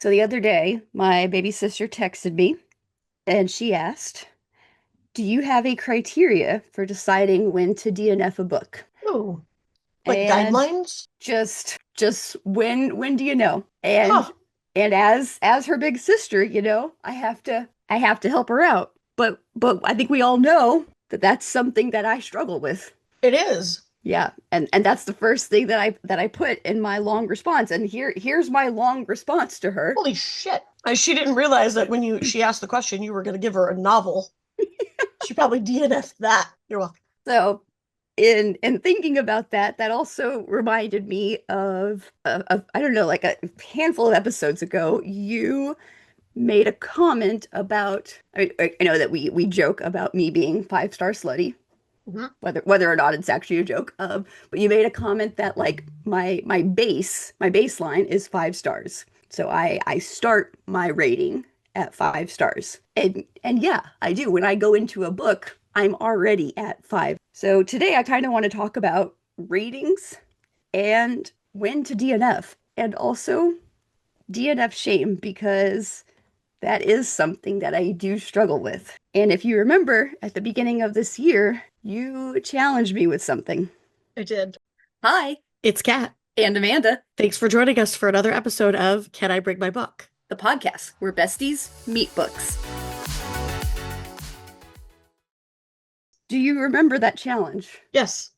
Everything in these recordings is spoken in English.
So the other day, my baby sister texted me and she asked, "Do you have a criteria for deciding when to DNF a book?" Oh, like And guidelines? just when do you know? And Huh. as her big sister, I have to help her out. But I think we all know that that's something that I struggle with. It is. Yeah, and that's the first thing that I put in my long response. And here's my long response to her. Holy shit. She didn't realize that when she asked the question, you were going to give her a novel. She probably DNF'd that. You're welcome. So in thinking about that, that also reminded me of I don't know, like a handful of episodes ago, you made a comment about I know that we joke about me being 5-star slutty, Mhm. whether or not it's actually a joke. But you made a comment that like my baseline is 5 stars. So I start my rating at 5 stars. And yeah, I do. When I go into a book, I'm already at 5. So today I kind of want to talk about ratings and when to DNF and also DNF shame because that is something that I do struggle with. And if you remember at the beginning of this year, you challenged me with something. I did. Hi, It's Kat. and Amanda, Thanks for joining us for another episode of Can I Bring My Book? the podcast where besties meet books. Do you remember that challenge? Yes.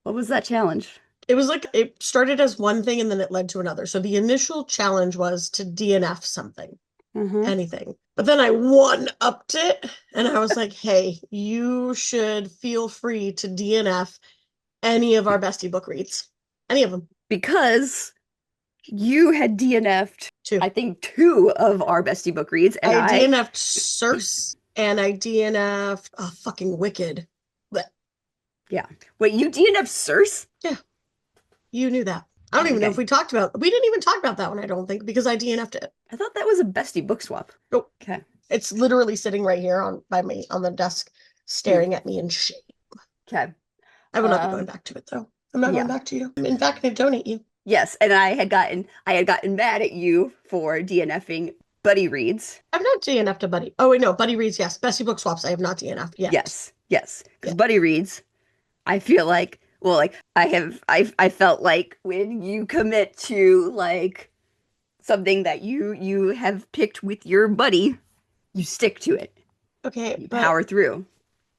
What was that challenge? It was like it started as one thing and then it led to another. So the initial challenge was to DNF something, Mm-hmm. anything. But then I one upped it and I was like, hey, you should feel free to DNF any of our bestie book reads. Any of them. Because you had DNF'd, Two. I think, two of our bestie book reads, and I I, DNF'd Circe and I DNF'd fucking Wicked. But yeah. Wait, you DNF'd Circe? yeah, you knew that. I don't even know if Okay. we didn't even talk about that one, I don't think, because I DNF'd it. I thought that was a bestie book swap. Nope. Okay. It's literally sitting right here on by me on the desk, Hmm. staring at me in shame. Okay. I will not be going Um, back to it though. I'm not going yeah. back to you. I'm in fact going to donate you. Yes, and I had gotten mad at you for DNFing buddy reads. I've not DNF'd a buddy. Oh wait, no, buddy reads, yes. Bestie book swaps, I have not DNF'd yet. Yes, yes, because Yeah. buddy reads, I feel like, well, like I felt like when you commit to like something that you have picked with your buddy, you stick to it. Okay, You but power through.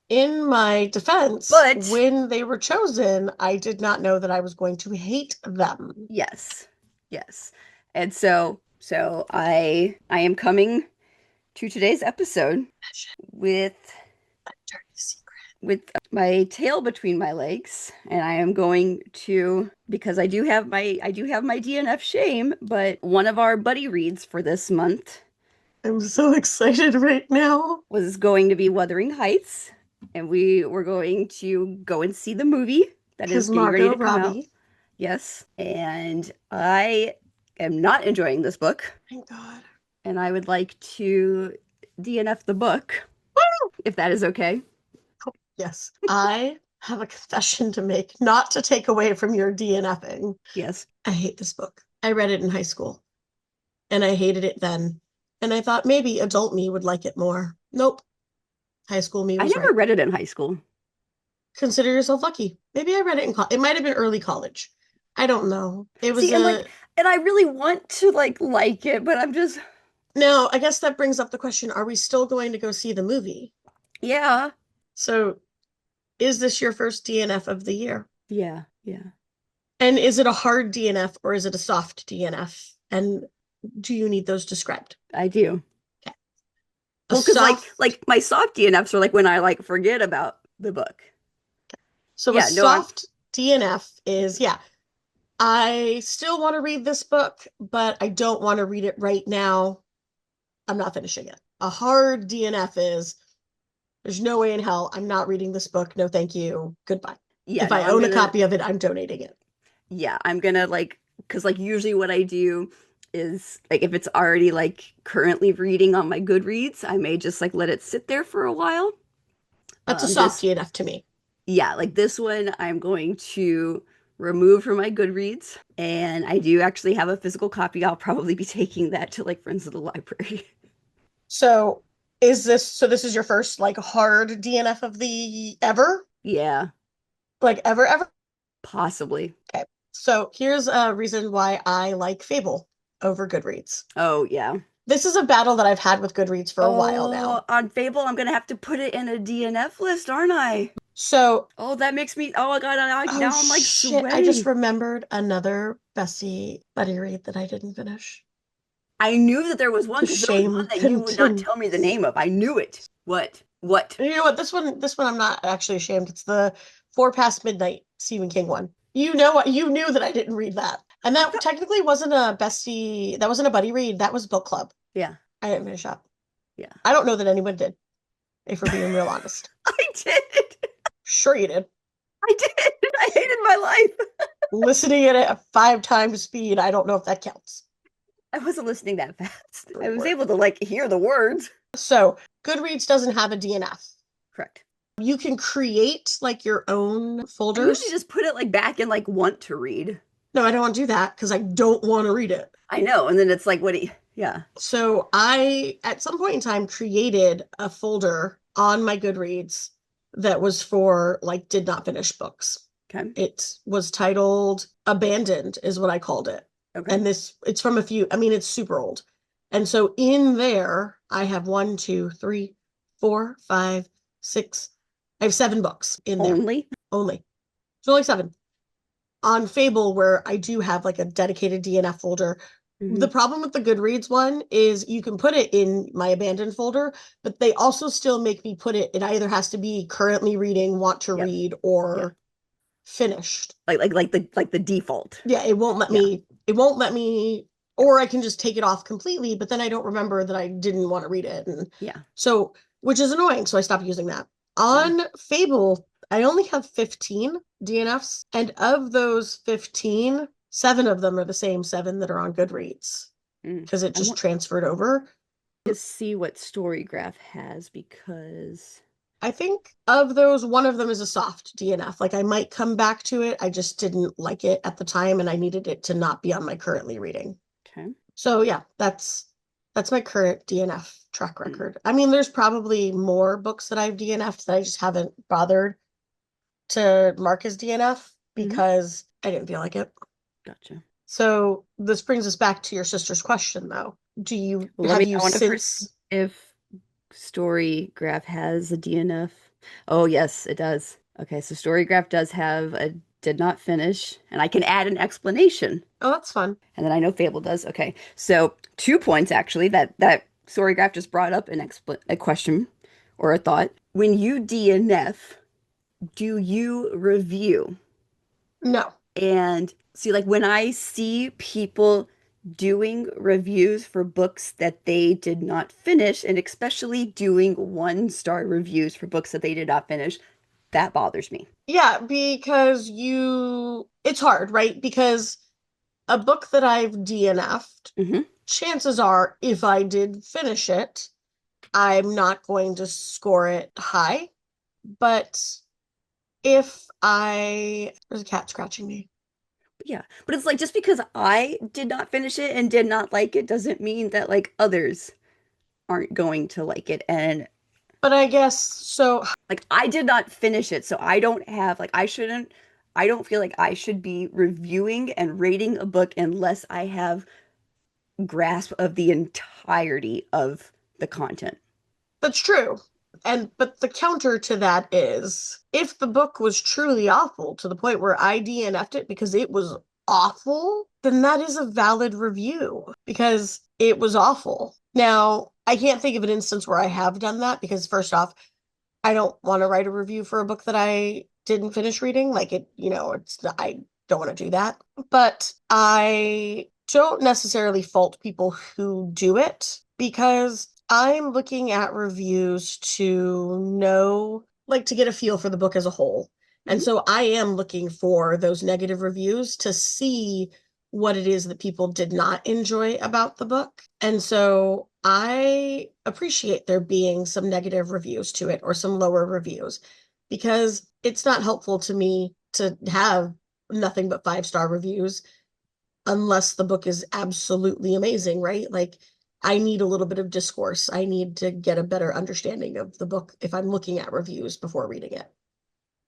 in my defense, But when they were chosen, I did not know that I was going to hate them. yes, yes. And so I am coming to today's episode with Dirty secret. with my tail between my legs, and I am going to, because I do have my DNF shame, but one of our buddy reads for this month I'm so excited right now. was going to be Wuthering Heights, and we were going to go and see the movie that is Because getting ready Margot to come out. Robbie, Yes, and I am not enjoying this book, thank God. and I would like to DNF the book, Woo! if that is okay. Yes, I have a confession to make, not to take away from your DNFing. Yes. I hate this book. I read it in high school and I hated it then. And I thought maybe adult me would like it more. Nope. High school me I was never right. read it in high school. Consider yourself lucky. Maybe I read it in college. It might have been early college. I don't know. It was See, and I really want to like it, but I'm just now, I guess that brings up the question, are we still going to go see the movie? yeah. So, is this your first DNF of the year? Yeah, yeah. And is it a hard DNF or is it a soft DNF? And do you need those described? I do. Okay. A Well, because like soft, like my soft DNFs are like when I like forget about the book. so a Yeah, no, I'm soft DNF is, yeah, I still want to read this book, but I don't want to read it right now. I'm not finishing it. A hard DNF is there's no way in hell I'm not reading this book. No, thank you. Goodbye. yeah, If no, I I'm own a gonna copy of it, I'm donating it. yeah, I'm gonna like because like usually what I do is like if it's already like currently reading on my Goodreads, I may just like let it sit there for a while. That's a soft This DNF to me. yeah, like this one I'm going to removed from my Goodreads, and I do actually have a physical copy. I'll probably be taking that to like friends of the library. So this is your first like hard DNF of the ever? Yeah, Like ever? possibly. Okay. So here's a reason why I like Fable over Goodreads. Oh, yeah. This is a battle that I've had with Goodreads for a while Oh, now. on Fable, I'm gonna have to put it in a DNF list, aren't I? So, Oh, that makes me. Oh my God, oh now I'm like shit, I just sweating. remembered another Bestie buddy read that I didn't finish. I knew that there was one To because there was one shame that you would not Tintin. tell me the name of. I knew it. What? What? You know what? This one I'm not actually ashamed. It's the Four Past Midnight Stephen King one. You know what? You knew that I didn't read that. And I that thought. technically wasn't a bestie, that wasn't a buddy read. That was book club. Yeah, I didn't finish that. yeah. I don't know that anyone did, if we're being real honest. I did. Sure you did. I did. I hated my life. Listening at it at 5 times speed, I don't know if that counts. I wasn't listening that fast. I was Sure. able to like hear the words. So, Goodreads doesn't have a DNF. Correct. You can create like your own I usually folders. just put it like back in like want to read. No, I don't want to do that because I don't want to read it. I know, and then it's like, what do you? Yeah. So I, at some point in time, created a folder on my Goodreads that was for like did not finish books. Okay. It was titled Abandoned, is what I called it. Okay. And it's from a few, I mean, it's super old. And so in there, I have one, two, three, four, five, six, I have 7 books in there Only. only. So only 7. On Fable, where I do have like a dedicated DNF folder, the Hmm. problem with the Goodreads one is you can put it in my abandoned folder, but they also still make me put it, it either has to be currently reading, want to Yep. read, Yeah. or finished. Like the default. Yeah, Yeah. it won't let me, Yeah. or I can just take it off completely, but then I don't remember that I didn't want to read it. And Yeah. so, which is annoying. So I stopped using that. Yeah. On Fable, I only have 15 DNFs. And of those 15, 7 of them are the same 7 that are on Goodreads Mm. because it I just want transferred over. to see what Storygraph has because. I think of those, one of them is a soft DNF. Like I might come back to it. I just didn't like it at the time and I needed it to not be on my currently reading. Okay. So yeah, that's my current DNF track Mm. record. I mean, there's probably more books that I've DNF'd that I just haven't bothered to mark as DNF Hmm. because I didn't feel like it. Gotcha. So this brings us back to your sister's question though. Do you Well, have I you want to first see since if Storygraph has a DNF. Oh, yes, it does. Okay, so Storygraph does have a did not finish, and I can add an explanation. Oh, that's fun. And then I know Fable does. Okay, so 2 points actually that Storygraph just brought up a question or a thought. When you DNF, do you review? No. And see, like when I see people doing reviews for books that they did not finish, and especially doing 1-star reviews for books that they did not finish, that bothers me. Yeah, because it's hard, right? Because a book that I've DNF'd, Hmm. chances are if I did finish it, I'm not going to score it high. But if I, there's a cat scratching me. Yeah, but it's like just because I did not finish it and did not like it doesn't mean that like others aren't going to like it. And But I guess so. like I did not finish it, so I don't have like I don't feel like I should be reviewing and rating a book unless I have grasp of the entirety of the content. That's true. And but the counter to that is if the book was truly awful to the point where I DNF'd it because it was awful, then that is a valid review because it was awful. Now, I can't think of an instance where I have done that because first off, I don't want to write a review for a book that I didn't finish reading. Like it, I don't want to do that. But I don't necessarily fault people who do it because I'm looking at reviews to know, like to get a feel for the book as a whole. And Mhm. so I am looking for those negative reviews to see what it is that people did not enjoy about the book. And so I appreciate there being some negative reviews to it or some lower reviews because it's not helpful to me to have nothing but 5-star reviews unless the book is absolutely amazing, right? Like I need a little bit of discourse. I need to get a better understanding of the book if I'm looking at reviews before reading it.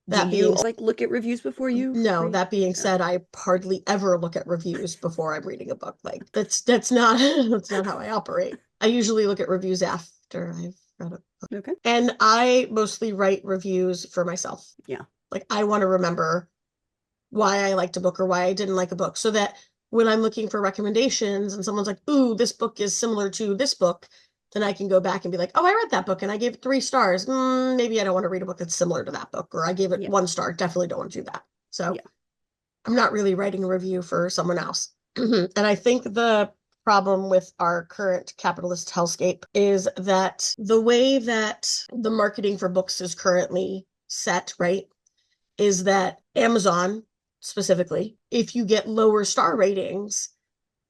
Do That you being like look at reviews before you no, read? that being No. said, I hardly ever look at reviews before I'm reading a book. Like that's not that's not how I operate. I usually look at reviews after I've read it. Okay. And I mostly write reviews for myself. Yeah. Like I want to remember why I liked a book or why I didn't like a book so that when I'm looking for recommendations and someone's like, ooh, this book is similar to this book, then I can go back and be like, oh, I read that book and I gave it 3 stars. Maybe I don't want to read a book that's similar to that book, or I gave it Yeah. 1 star. Definitely don't want to do that. So Yeah. I'm not really writing a review for someone else. And I think the problem with our current capitalist hellscape is that the way that the marketing for books is currently set, right, is that Amazon specifically, if you get lower star ratings,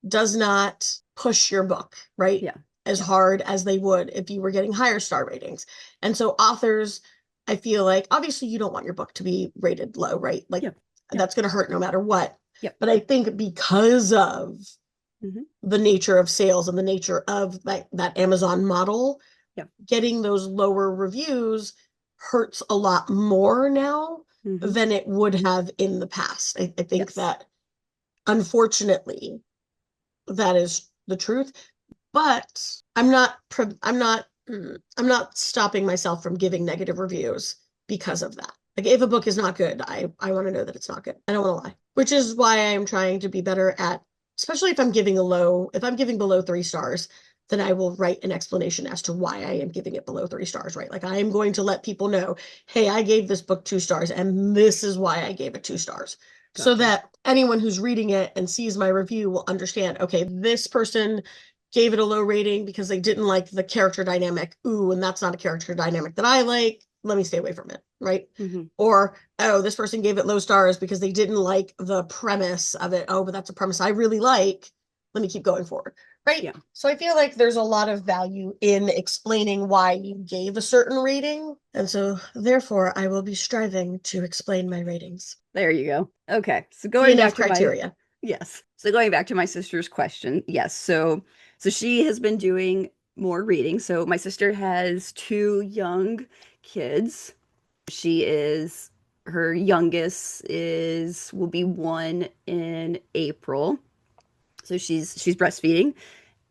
does not push your book, right? Yeah. As Yeah. hard as they would if you were getting higher star ratings. And so authors, I feel like obviously you don't want your book to be rated low, right? Like Yeah. Yeah. that's going to hurt no matter what. Yep. But I think because of Hmm. the nature of sales and the nature of that Amazon model, Yeah. getting those lower reviews hurts a lot more now Hmm. than it would have in the past. I think Yes. that unfortunately that is the truth. But I'm not stopping myself from giving negative reviews because of that. Like if a book is not good, I want to know that it's not good. I don't want to lie. Which is why I'm trying to be better at, especially if I'm giving below 3 stars, then I will write an explanation as to why I am giving it below 3 stars, right? Like I am going to let people know, hey, I gave this book 2 stars and this is why I gave it 2 stars. So Gotcha. that anyone who's reading it and sees my review will understand, okay, this person gave it a low rating because they didn't like the character dynamic. Ooh, and that's not a character dynamic that I like. Let me stay away from it, right? Hmm. Or, oh, this person gave it low stars because they didn't like the premise of it. Oh, but that's a premise I really like. Let me keep going forward, right? Yeah. So I feel like there's a lot of value in explaining why you gave a certain rating. And so therefore, I will be striving to explain my ratings. There you go. Okay. So going DNF back to my criteria. yes. So going back to my sister's question. Yes. So she has been doing more reading. So my sister has two young kids. She is her youngest is will be 1 in April. So she's breastfeeding,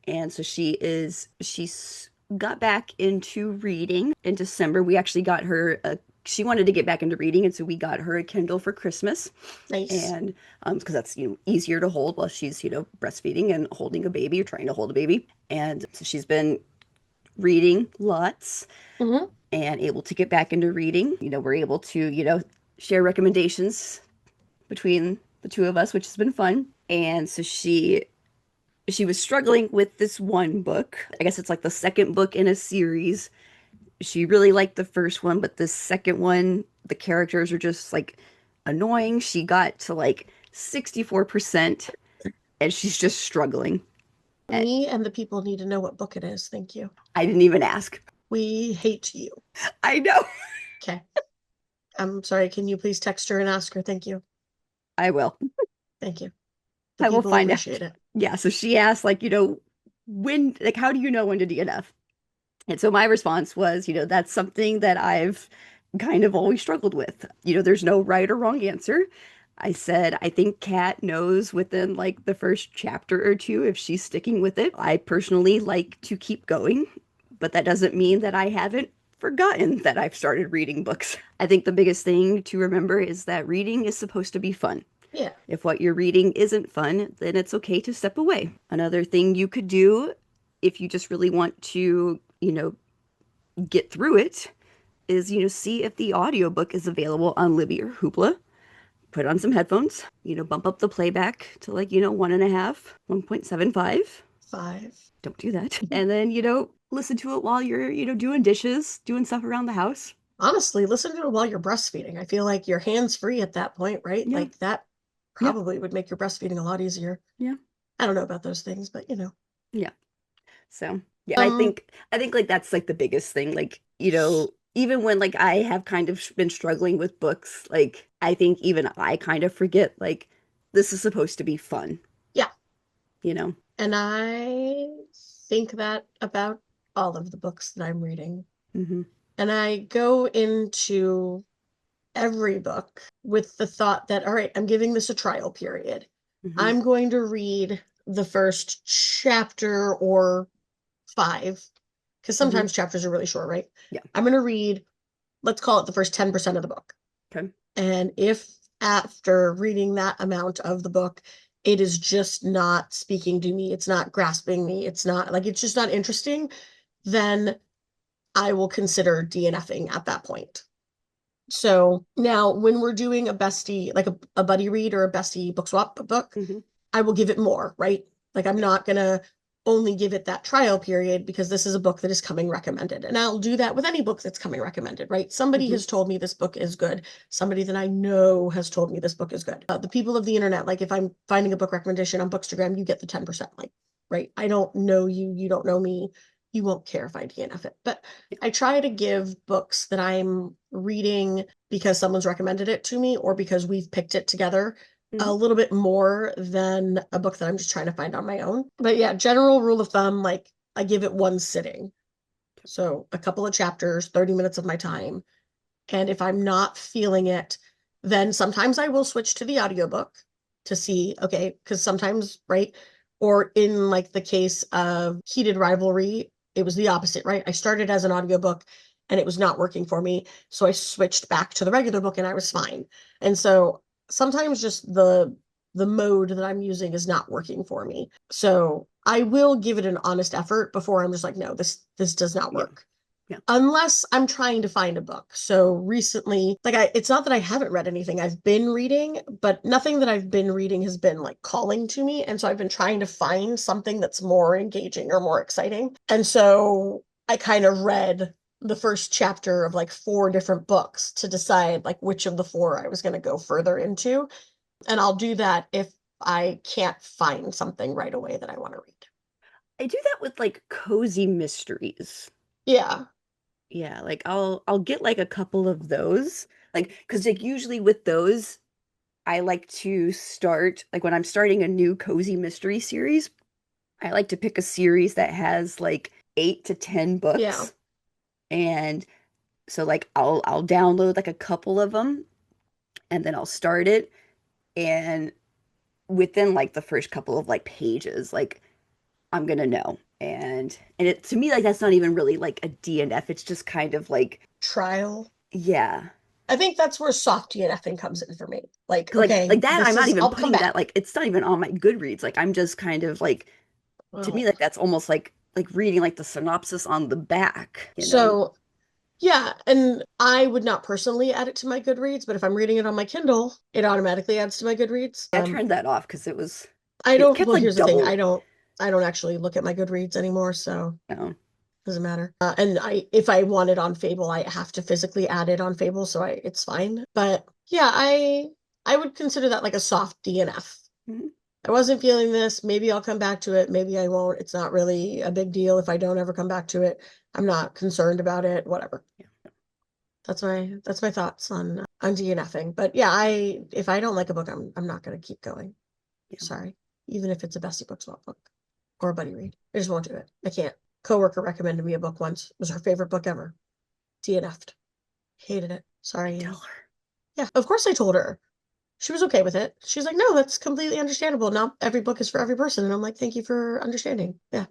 and so she's got back into reading in December. We actually got her a she wanted to get back into reading, and so we got her a Kindle for Christmas. Nice. And because that's easier to hold while she's breastfeeding and holding a baby or trying to hold a baby. And so she's been reading lots Mm-hmm. and able to get back into reading. We're able to share recommendations between the two of us, which has been fun. And so she was struggling with this one book. I guess it's like the second book in a series. She really liked the first one, but the second one, the characters are just like annoying. She got to like 64% and she's just struggling. Me and the people need to know what book it is. Thank you. I didn't even ask. We hate you. I know. Okay. I'm sorry. Can you please text her and ask her? Thank you. I will. Thank you. The I will people find out. appreciate it. Yeah, so she asked like, when like how do you know when to DNF? And so my response was, that's something that I've kind of always struggled with. There's no right or wrong answer. I said, I think Kat knows within like the first chapter or two if she's sticking with it. I personally like to keep going, but that doesn't mean that I haven't forgotten that I've started reading books. I think the biggest thing to remember is that reading is supposed to be fun. Yeah. If what you're reading isn't fun, then it's okay to step away. Another thing you could do if you just really want to, get through it is, see if the audiobook is available on Libby or Hoopla. Put on some headphones, bump up the playback to like, 1.5, 1.75. 5. Don't do that. And then, listen to it while you're, doing dishes, doing stuff around the house. Honestly, listen to it while you're breastfeeding. I feel like you're hands free at that point, right? Yeah. Like that Yeah. probably would make your breastfeeding a lot easier. Yeah. I don't know about those things, but Yeah. So, yeah, I Um, think I think like that's like the biggest thing. Like, even when like I have kind of been struggling with books, like I think even I kind of forget like this is supposed to be fun, Yeah. you know? And I think that about all of the books that I'm reading. Hmm. And I go into every book with the thought that, all right, I'm giving this a trial period. Hmm. I'm going to read the first chapter or five, because Hmm. sometimes chapters are really short, right? Yeah. I'm going to read, let's call it the first 10% of the book. Okay. And if after reading that amount of the book, it is just not speaking to me, it's not grasping me, it's not like, it's just not interesting, then I will consider DNFing at that point. So now when we're doing a bestie, like a buddy read or a bestie book swap book, Hmm. I will give it more, right? Like I'm Yeah. not gonna only give it that trial period because this is a book that is coming recommended. And I'll do that with any book that's coming recommended, right? Somebody Hmm. has told me this book is good. Somebody that I know has told me this book is good. The people of the internet, like if I'm finding a book recommendation on Bookstagram, you get the 10%, like, right? I don't know you, you don't know me. You won't care if I DNF it. But Yeah. I try to give books that I'm reading because someone's recommended it to me or because we've picked it together a Hmm. little bit more than a book that I'm just trying to find on my own. But yeah, general rule of thumb, like I give it one sitting. So a couple of chapters, 30 minutes of my time. And if I'm not feeling it, then sometimes I will switch to the audiobook to see, okay, because sometimes, right? Or in like the case of Heated Rivalry, it was the opposite, right? I started as an audiobook and it was not working for me. So I switched back to the regular book and I was fine. And so sometimes just the mode that I'm using is not working for me. So I will give it an honest effort before I'm just like, no, this does not Yeah. work Yeah. unless I'm trying to find a book. So recently, like it's not that I haven't read anything I've been reading, but nothing that I've been reading has been like calling to me. And so I've been trying to find something that's more engaging or more exciting. And so I kind of read the first chapter of like four different books to decide like which of the four I was going to go further into. And I'll do that if I can't find something right away that I want to read. I do that with like cozy mysteries. Yeah. Yeah, like I'll get like a couple of those. Like, because like usually with those, I like to start like when I'm starting a new cozy mystery series, I like to pick a series that has like 8 to 10 Yeah. books. And so like I'll download like a couple of them and then I'll start it. And within like the first couple of like pages, like I'm gonna know. And it to me like that's not even really like a DNF. It's just kind of like Trial. yeah. I think that's where soft DNFing comes in for me. Like, 'Cause like okay, that I'm this not is, even I'll come putting that back. like it's not even on my Goodreads. Like I'm just kind of like to me Oh. like that's almost like reading like the synopsis on the back, you know. So, yeah, and I would not personally add it to my Goodreads, but if I'm reading it on my Kindle, it automatically adds to my Goodreads. I turned that off because I it don't, kept well, like here's the thing. double, I don't actually look at my Goodreads anymore, so you know. it doesn't matter. And if I want it on Fable, I have to physically add it on Fable, so it's fine. But yeah, I would consider that like a soft DNF. Mhm. I wasn't feeling this. Maybe I'll come back to it. Maybe I won't. It's not really a big deal if I don't ever come back to it. I'm not concerned about it. Whatever. Yeah, That's my thoughts on DNFing. But yeah, I if I don't like a book, I'm not gonna keep going. yeah. Sorry. Even if it's a Bestie Book Swap book or a buddy read. I just won't do it. I can't. Coworker recommended me a book once. It was her favorite book ever. DNF'd. Hated it. Sorry, Tell Amy. her. Yeah, of course I told her. She was okay with it. She's like, no, that's completely understandable. Not every book is for every person. And I'm like, thank you for understanding. Yeah.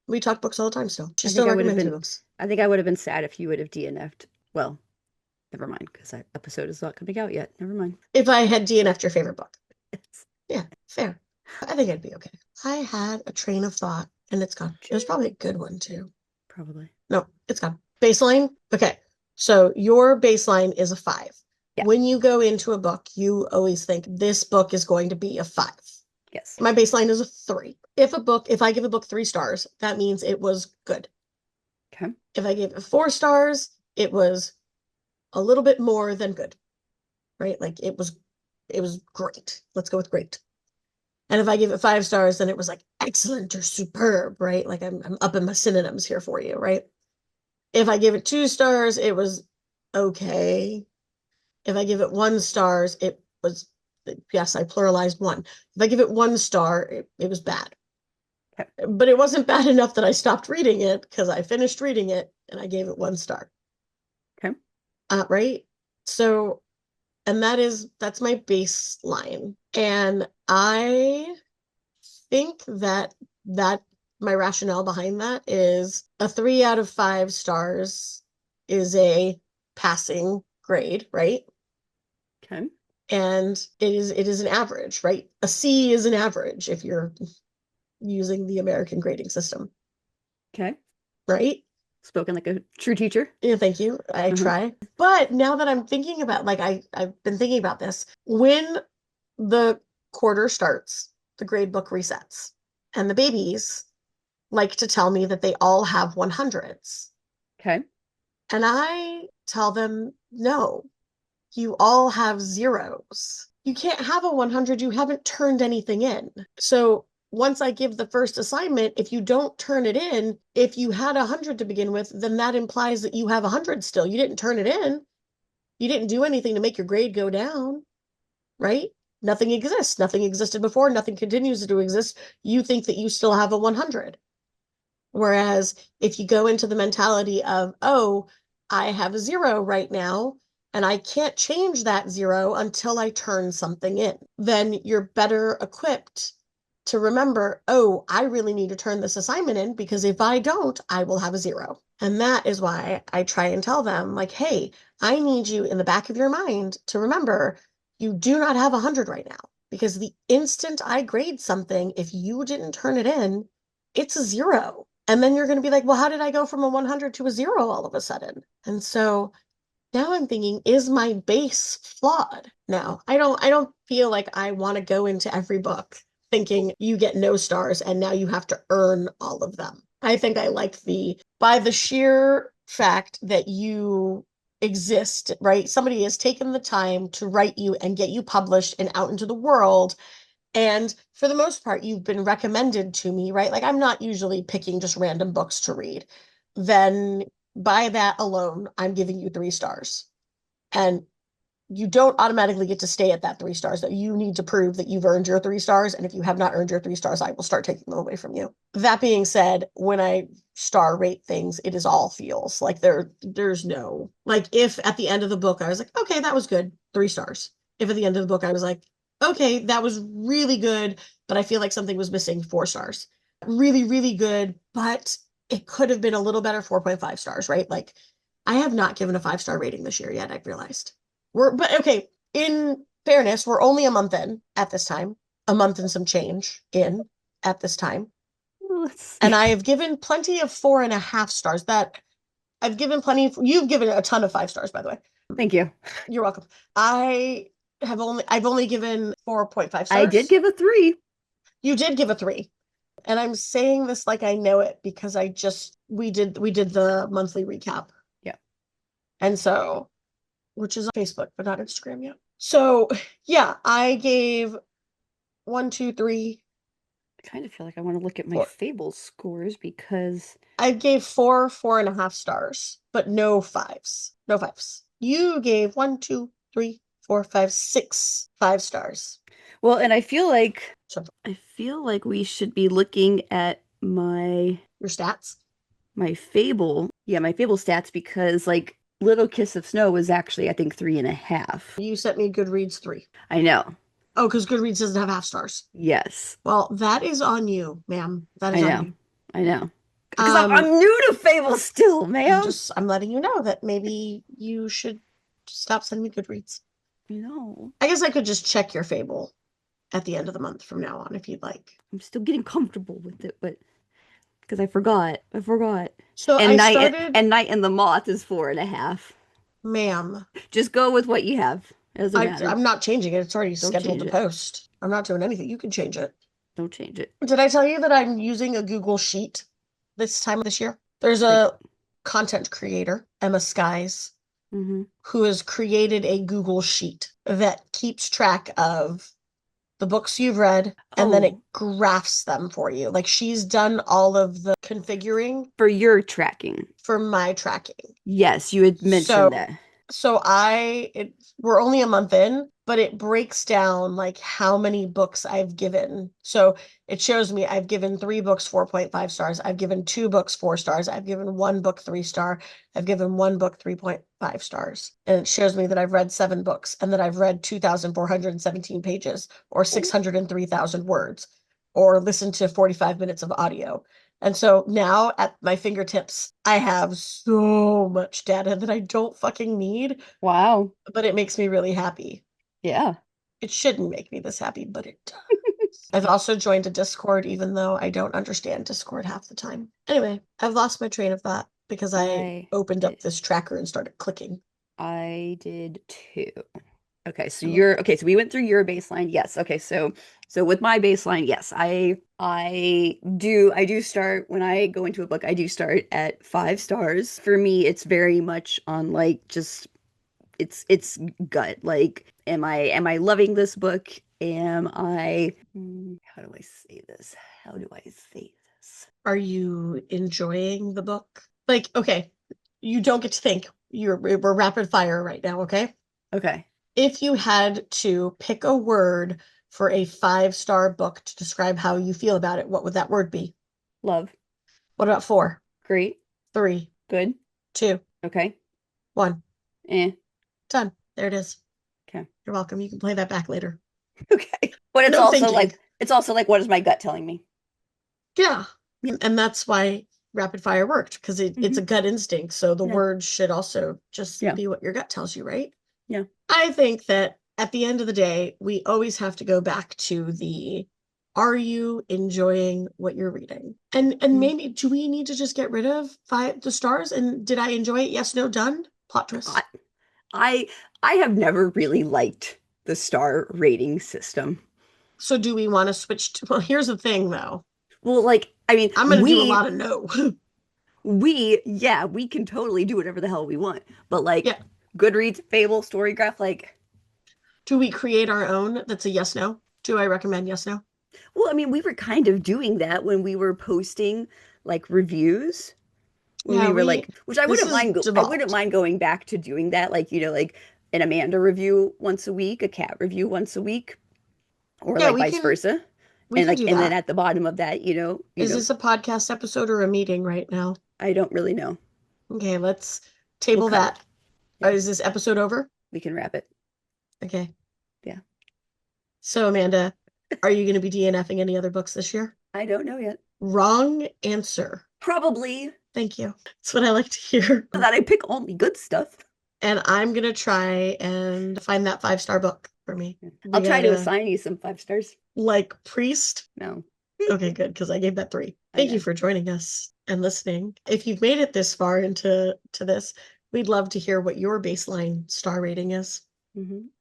We talk books all the time still. She I think still I would have recommends me been books. I think I would have been sad if you would have DNF'd. Well, never mind, because that episode is not coming out yet. Never mind. If I had DNF'd your favorite book. It's Yeah, fair. I think I'd be okay. I had a train of thought and it's gone. It was probably a good one too. probably. No, it's gone. Baseline. Okay. So your baseline is a five. Yeah. When you go into a book, you always think this book is going to be a five. Yes. My baseline is a three. If I give a book 3 stars, that means it was good. Okay. If I give it 4 stars, it was a little bit more than good, right? Like it was great. Let's go with great. And if I give it 5 stars, then it was like excellent or superb, right? Like I'm up in my synonyms here for you, right? If I give it 2 stars, it was okay. If I give it 1 stars, it was, yes, I pluralized one. If I give it 1 star, it was bad. Okay. But it wasn't bad enough that I stopped reading it because I finished reading it and I gave it 1 star. Okay. Right? So, and that's my baseline. And I think that my rationale behind that is a 3 out of 5 stars is a passing grade, right? Okay. And it is an average, right? A C is an average if you're using the American grading system, Okay. right? Spoken like a true teacher. Yeah, thank you. I Uh-huh. try. But now that I'm thinking about, like, I've been thinking about this, when the quarter starts, the grade book resets, and the babies like to tell me that they all have 100s. Okay. And I tell them, no, you all have zeros. You can't have a 100. You haven't turned anything in. So once I give the first assignment, if you don't turn it in, if you had 100 to begin with, then that implies that you have 100 still. You didn't turn it in. You didn't do anything to make your grade go down, right? Nothing exists. Nothing existed before. Nothing continues to exist. You think that you still have a 100. Whereas if you go into the mentality of, oh, I have a zero right now, and I can't change that zero until I turn something in, then you're better equipped to remember, oh, I really need to turn this assignment in because if I don't, I will have a zero. And that is why I try and tell them, like, hey, I need you in the back of your mind to remember you do not have 100 right now. Because the instant I grade something, if you didn't turn it in, it's a zero. And then you're going to be like, well, how did I go from a 100 to a zero all of a sudden? And so now I'm thinking, is my base flawed? No, I don't feel like I want to go into every book thinking you get no stars and now you have to earn all of them. I think I like by the sheer fact that you exist, right? Somebody has taken the time to write you and get you published and out into the world, and for the most part, you've been recommended to me, right? Like I'm not usually picking just random books to read. Then by that alone, I'm giving you 3 stars. And you don't automatically get to stay at that 3 stars. That you need to prove that you've earned your 3 stars. And if you have not earned your 3 stars, I will start taking them away from you. That being said, when I star rate things, it is all feels like there's no like if at the end of the book I was like, okay, that was good, 3 stars. If at the end of the book I was like, okay, that was really good, but I feel like something was missing, 4 stars. Really, really good, but it could have been a little better, 4.5 stars, right? Like I have not given a 5 star rating this year yet, I've realized. But okay, in fairness, we're only a month in at this time, a month and some change in at this time. Let's And I have given plenty of 4.5 stars. That I've given plenty, you've given a ton of 5 stars, by the way. Thank you. You're welcome. I've only given 4.5 I did stars. give a 3. You did give a 3. And I'm saying this like I know it because we did the monthly recap. Yeah. And so, which is on Facebook, but not Instagram yet. So yeah, I gave 1, 2, 3, I kind of feel like I want to look at my 4. Fable scores because I gave 4.5 stars, but no fives. No fives. You gave 1, 2, 3, 4, 5, 6 5 stars. well, and So I feel like we should be looking at your stats. my Fable, yeah, my Fable stats because like Little Kiss of Snow was actually I think 3.5. You sent me Goodreads 3. I know. Oh, because Goodreads doesn't have half stars. Yes, Well, that is on you, ma'am. That I is on know. you. I know. Because Um, I'm new to Fable still, ma'am. I'm letting you know that maybe you should stop sending me Goodreads. You know, I guess I could just check your Fable at the end of the month from now on if you'd like. I'm still getting comfortable with it, but because I forgot, I forgot. So And I started, Night and the Moth is 4.5. ma'am. Just go with what you have. It doesn't matter. I'm not changing it. It's already Don't scheduled change to it. post. I'm not doing anything. You can change it. Don't change it. Did I tell you that I'm using a Google Sheet this time of this year? There's Like, a content creator, Emma Skies, mm-hmm. who has created a Google Sheet that keeps track of the books you've read and then it Oh, graphs them for you. Like she's done all of the configuring for your tracking. for my tracking. Yes, you had mentioned So that. So we're only a month in, but it breaks down like how many books I've given. So it shows me I've given 3 books 4.5 stars. I've given 2 books 4 stars. I've given 1 book 3 star. I've given 1 book 3.5 stars. And it shows me that I've read 7 books and that I've read 2,417 pages or Oh, 603,000 words or listened to 45 minutes of audio. And so now at my fingertips, I have so much data that I don't fucking need, wow. but it makes me really happy. Yeah. It shouldn't make me this happy, but it does. I've also joined a Discord, even though I don't understand Discord half the time. Anyway, I've lost my train of thought because I I opened did. up this tracker and started clicking. I did too. Okay, so Oh, you're okay, so we went through your baseline. Yes. Okay, so with my baseline, yes, I do start when I go into a book, I do start at 5 stars. For me, it's very much on like just it's gut. Like, am I loving this book? Am I how do I say this? How do I say this? are you enjoying the book? Like, okay, you don't get to think. We're rapid fire right now, okay? Okay. If you had to pick a word for a 5 star book to describe how you feel about it, what would that word be? Love. What about four, Great. three, Good. two, Okay. one? Eh. Done. There it is. Okay. You're welcome. You can play that back later. Okay. But it's No also thinking. like what is my gut telling me? Yeah. Yeah. And that's why rapid fire worked because it's Hmm. a gut instinct. So the Yeah. words should also just Yeah. be what your gut tells you, right? Yeah. I think that at the end of the day, we always have to go back to the are you enjoying what you're reading? And Mm. maybe do we need to just get rid of the stars? And did I enjoy it? Yes, no, done. Plot I twist. I I have never really liked the star rating system. So do we want to switch to, well, here's the thing though. Well, like, I mean, I'm gonna do a lot of no. yeah, we can totally do whatever the hell we want. But like Yeah. Goodreads, Fable, Storygraph, like, Do we create our own that's a yes, no? Do I recommend yes, no? well, I mean, we were kind of doing that when we were posting like reviews. When Yeah, we were like, which this is I wouldn't devolved. mind going back to doing that, like, like an Amanda review once a week, a cat review once a week, or Yeah, like vice versa. we can do And then that. at the bottom of that, Is this a podcast episode or a meeting right now? I don't really know. Okay, let's We'll table cut it. that. Yeah, Is this episode over? we can wrap it. Okay. Yeah. So, Amanda, are you going to be DNFing any other books this year? I don't know yet. Wrong answer. Probably Thank you. That's what I like to hear. that I pick only good stuff. And I'm going to try and find that 5 star book for me. I'll We try to gotta, assign you some 5 stars. like, Priest. No. Okay, good, because I gave that 3. I Thank you know. for joining us and listening. If you've made it this far into this, we'd love to hear what your baseline star rating is.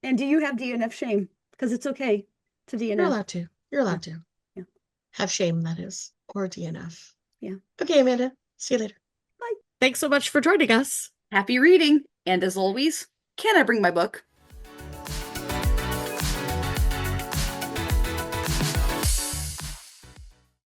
And do you have DNF shame? Because it's okay to You're DNF. allowed to. You're Yeah. allowed to. Yeah. Have shame, that is, or DNF. Yeah. Okay, Amanda. See you later. Bye. Thanks so much for joining us. Happy reading. And as always, can I bring my book?